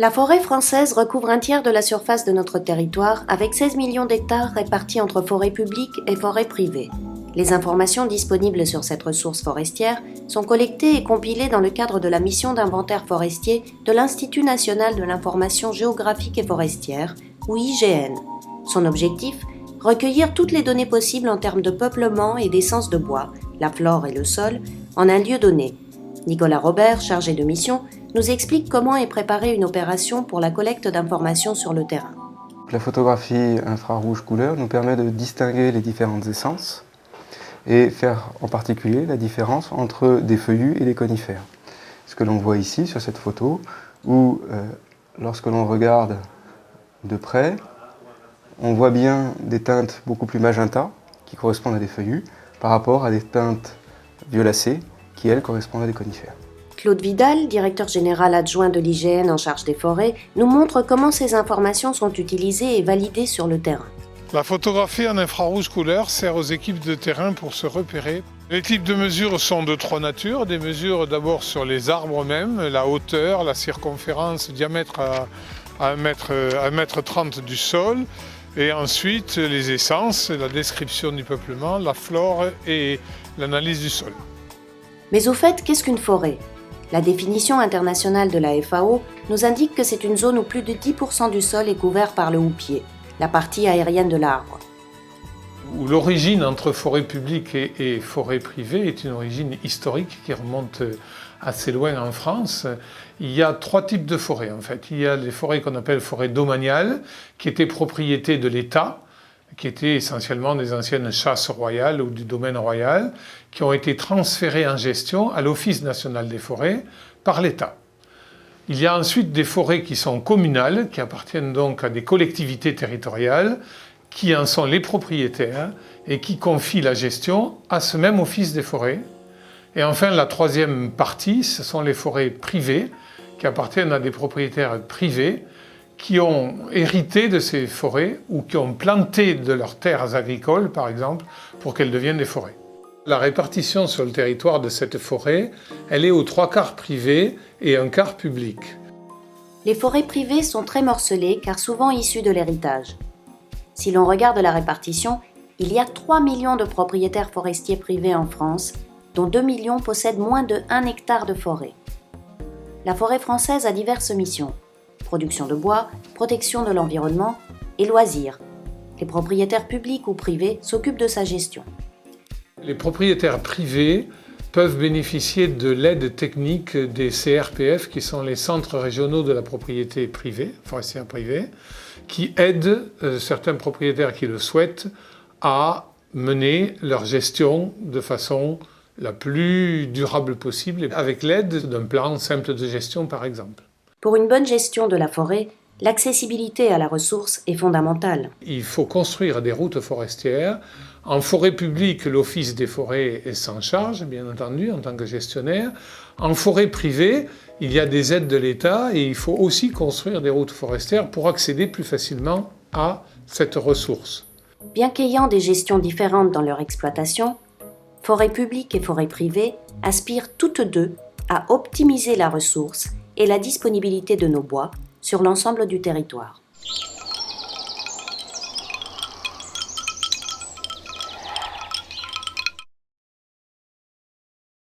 La forêt française recouvre un tiers de la surface de notre territoire avec 16 millions d'hectares répartis entre forêts publiques et forêts privées. Les informations disponibles sur cette ressource forestière sont collectées et compilées dans le cadre de la mission d'inventaire forestier de l'Institut national de l'information géographique et forestière, ou IGN. Son objectif, recueillir toutes les données possibles en termes de peuplement et d'essence de bois, la flore et le sol, en un lieu donné. Nicolas Robert, chargé de mission, nous explique comment est préparée une opération pour la collecte d'informations sur le terrain. La photographie infrarouge couleur nous permet de distinguer les différentes essences et faire en particulier la différence entre des feuillus et des conifères. Ce que l'on voit ici sur cette photo, où lorsque l'on regarde de près, on voit bien des teintes beaucoup plus magenta qui correspondent à des feuillus par rapport à des teintes violacées qui, elles, correspondent à des conifères. Claude Vidal, directeur général adjoint de l'IGN en charge des forêts, nous montre comment ces informations sont utilisées et validées sur le terrain. La photographie en infrarouge couleur sert aux équipes de terrain pour se repérer. Les types de mesures sont de trois natures. Des mesures d'abord sur les arbres eux-mêmes, la hauteur, la circonférence, diamètre à 1,30 m du sol. Et ensuite les essences, la description du peuplement, la flore et l'analyse du sol. Mais au fait, qu'est-ce qu'une forêt ? La définition internationale de la FAO nous indique que c'est une zone où plus de 10% du sol est couvert par le houppier, la partie aérienne de l'arbre. L'origine entre forêt publique et forêt privée est une origine historique qui remonte assez loin en France. Il y a trois types de forêts en fait. Il y a les forêts qu'on appelle forêts domaniales, qui étaient propriété de l'État, qui étaient essentiellement des anciennes chasses royales ou du domaine royal, qui ont été transférées en gestion à l'Office national des forêts par l'État. Il y a ensuite des forêts qui sont communales, qui appartiennent donc à des collectivités territoriales, qui en sont les propriétaires et qui confient la gestion à ce même Office des forêts. Et enfin, la troisième partie, ce sont les forêts privées, qui appartiennent à des propriétaires privés, qui ont hérité de ces forêts ou qui ont planté de leurs terres agricoles, par exemple, pour qu'elles deviennent des forêts. La répartition sur le territoire de cette forêt, elle est aux 3/4 privée et 1/4 public. Les forêts privées sont très morcelées car souvent issues de l'héritage. Si l'on regarde la répartition, il y a 3 millions de propriétaires forestiers privés en France, dont 2 millions possèdent moins de 1 hectare de forêt. La forêt française a diverses missions. Production de bois, protection de l'environnement et loisirs. Les propriétaires publics ou privés s'occupent de sa gestion. Les propriétaires privés peuvent bénéficier de l'aide technique des CRPF, qui sont les centres régionaux de la propriété privée, forestière privée, qui aident certains propriétaires qui le souhaitent à mener leur gestion de façon la plus durable possible, avec l'aide d'un plan simple de gestion par exemple. Pour une bonne gestion de la forêt, l'accessibilité à la ressource est fondamentale. Il faut construire des routes forestières. En forêt publique, l'Office des forêts s'en charge, bien entendu, en tant que gestionnaire. En forêt privée, il y a des aides de l'État et il faut aussi construire des routes forestières pour accéder plus facilement à cette ressource. Bien qu'ayant des gestions différentes dans leur exploitation, forêt publique et forêt privée aspirent toutes deux à optimiser la ressource et la disponibilité de nos bois sur l'ensemble du territoire.